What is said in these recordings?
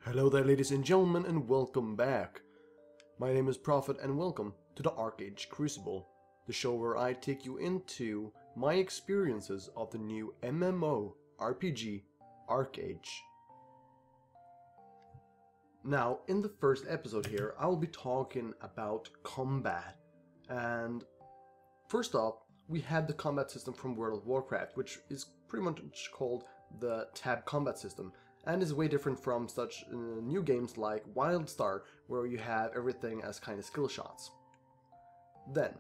Hello there, ladies and gentlemen, and welcome back. My name is Prophet, and welcome to the ArcheAge Crucible, the show where I take you into my experiences of the new MMO-RPG ArcheAge. Now, in the first episode here, I will be talking about combat. And first off, we had the combat system from World of Warcraft, which is pretty much called the tab combat system, and is way different from such new games like WildStar, where you have everything as kind of skill shots. Then,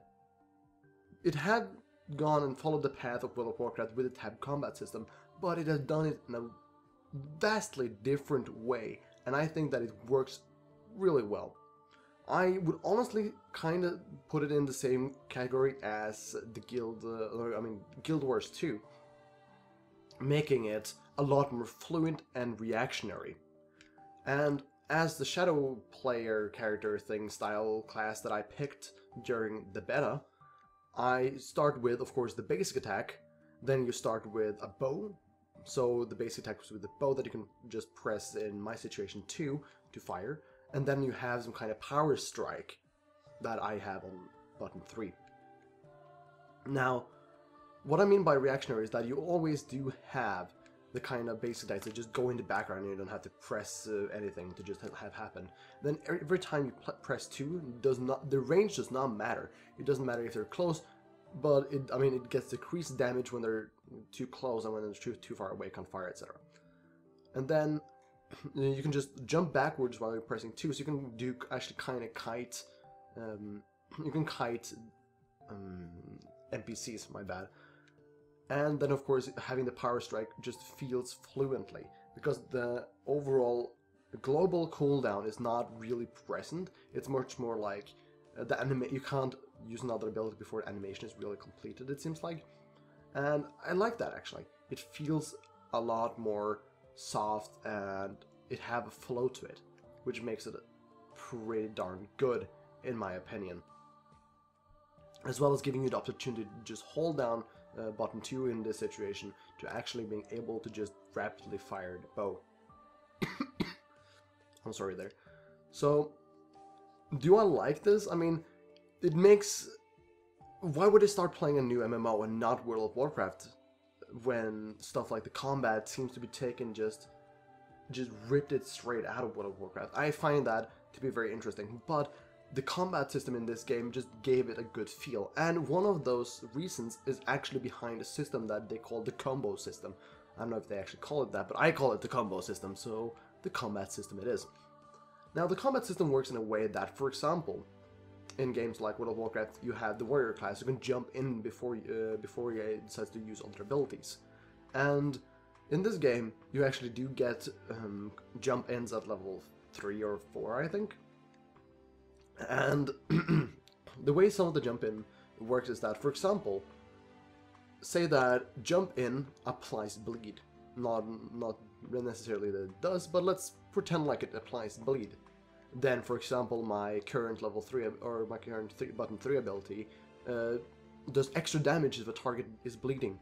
it had gone and followed the path of World of Warcraft with the tab combat system, but it has done it in a vastly different way, and I think that it works really well. I would honestly kind of put it in the same category as the Guild Wars 2, making it a lot more fluent and reactionary. And as the shadow player character thing style class that I picked during the beta, I start with, of course, the basic attack. Then you start with a bow. So the basic attack was with the bow that you can just press, in my situation, 2 to fire. And then you have some kind of power strike that I have on button 3. Now, what I mean by reactionary is that you always do have the kind of basic attacks that just go in the background and you don't have to press anything to just have happen. Then every time you press 2, the range does not matter. It doesn't matter if they're close, but it gets decreased damage when they're too close and when they're too far away, can't fire, etc. And then you can just jump backwards while you're pressing 2, so you can do actually kind of kite. You can kite NPCs, my bad. And then, of course, having the power strike just feels fluently, because the overall global cooldown is not really present. It's much more like you can't use another ability before the animation is really completed, it seems like. And I like that, actually. It feels a lot more soft, and it have a flow to it, which makes it pretty darn good, in my opinion. As well as giving you the opportunity to just hold down button 2 in this situation to actually being able to just rapidly fire the bow. I'm sorry there. So, do I like this? I mean, it makes... Why would I start playing a new MMO and not World of Warcraft when stuff like the combat seems to be taken just ripped it straight out of World of Warcraft? I find that to be very interesting, but the combat system in this game just gave it a good feel, and one of those reasons is actually behind a system that they call the combo system. I don't know if they actually call it that, but I call it the combo system, so the combat system it is. Now, the combat system works in a way that, for example, in games like World of Warcraft, you have the warrior class who can jump in before he decides to use other abilities. And in this game, you actually do get jump ins at level 3 or 4, I think. And the way some of the jump in works is that, for example, say that jump in applies bleed. Not necessarily that it does, but let's pretend like it applies bleed. Then, for example, my current level 3 or my current button 3 ability does extra damage if a target is bleeding.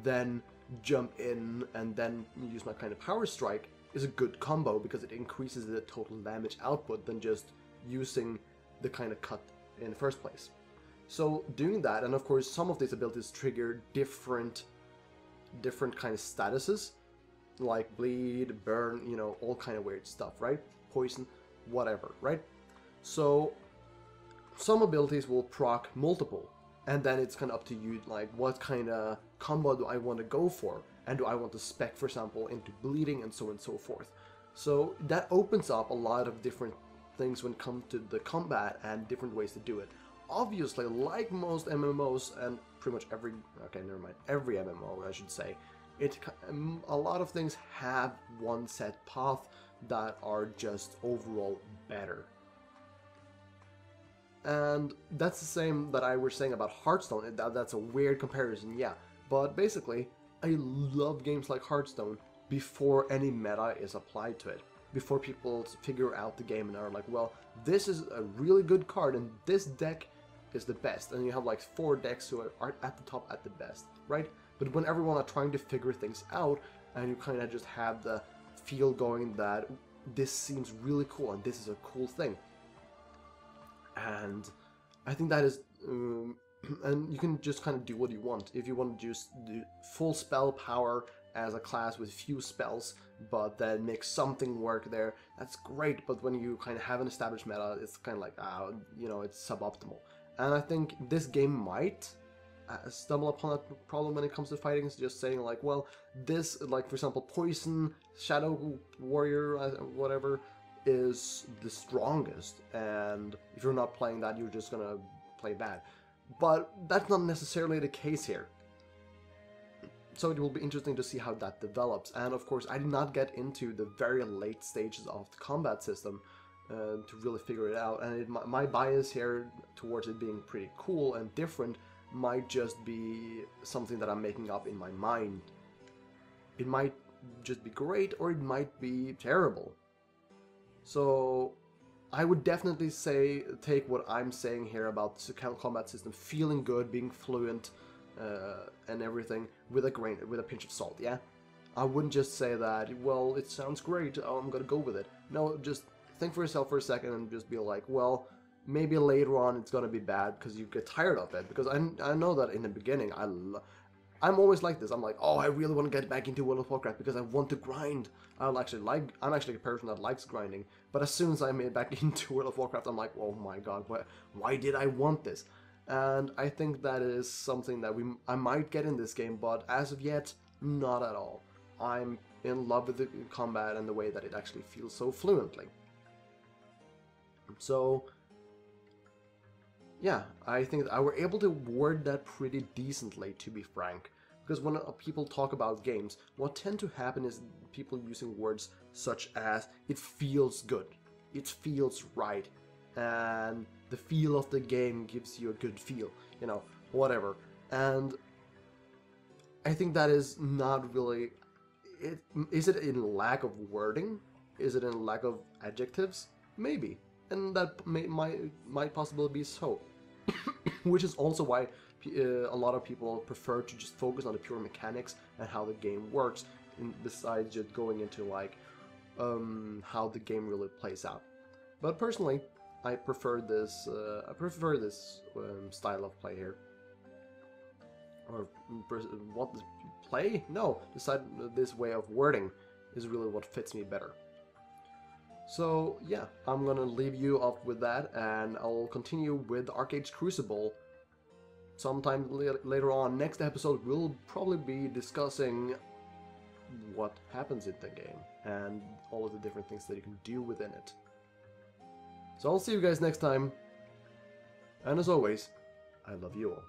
Then jump in and then use my kind of power strike is a good combo because it increases the total damage output than just using the kind of cut in the first place. So doing that, and of course some of these abilities trigger different kind of statuses, like bleed, burn, you know, all kind of weird stuff, right? Poison, whatever, right? So some abilities will proc multiple, and then it's kind of up to you, like, what kind of combo do I want to go for, and do I want to spec, for example, into bleeding, and so on and so forth. So that opens up a lot of different things when it comes to the combat and different ways to do it. Obviously, like most MMOs and pretty much every MMO, I should say, a lot of things have one set path that are just overall better. And that's the same that I was saying about Hearthstone. That's a weird comparison, yeah. But basically, I love games like Hearthstone before any meta is applied to it. Before people figure out the game and are like, well, this is a really good card and this deck is the best. And you have like 4 decks who are at the top at the best, right? But when everyone are trying to figure things out and you kind of just have the feel going that this seems really cool and this is a cool thing. And I think that is, and you can just kind of do what you want. If you want to just do full spell power as a class with few spells, but then make something work there, that's great. But when you kind of have an established meta, it's kind of like, you know, it's suboptimal. And I think this game might stumble upon that problem when it comes to fighting. It's just saying like, well, this, like for example, Poison, Shadow Warrior, whatever, is the strongest, and if you're not playing that, you're just gonna play bad. But that's not necessarily the case here. So it will be interesting to see how that develops. And of course, I did not get into the very late stages of the combat system to really figure it out. And my bias here towards it being pretty cool and different might just be something that I'm making up in my mind. It might just be great, or it might be terrible. So I would definitely say take what I'm saying here about the combat system feeling good, being fluent, and everything with a pinch of salt. Yeah, I wouldn't just say that, well, it sounds great, oh, I'm gonna go with it. No, just think for yourself for a second and just be like, well, maybe later on it's gonna be bad because you get tired of it. Because I know that in the beginning I'm always like this. I'm like, oh, I really want to get back into World of Warcraft because I want to grind. I'm actually a person that likes grinding. But as soon as I made back into World of Warcraft, I'm like, oh my god, why did I want this? And I think that is something that I might get in this game, but as of yet, not at all. I'm in love with the combat and the way that it actually feels so fluently. So yeah, I think I were able to word that pretty decently, to be frank. Because when people talk about games, what tend to happen is people using words such as, it feels good, it feels right, and the feel of the game gives you a good feel, you know, whatever. And I think that is not really... Is it in lack of wording? Is it in lack of adjectives? Maybe. And that might possibly be so. Which is also why a lot of people prefer to just focus on the pure mechanics and how the game works, besides just going into like how the game really plays out. But personally, I prefer this. Style of play here. Or what play? No, this way of wording is really what fits me better. So yeah, I'm gonna leave you off with that, and I'll continue with ArcheAge Crucible sometime later on. Next episode we'll probably be discussing what happens in the game and all of the different things that you can do within it. So I'll see you guys next time, and as always, I love you all.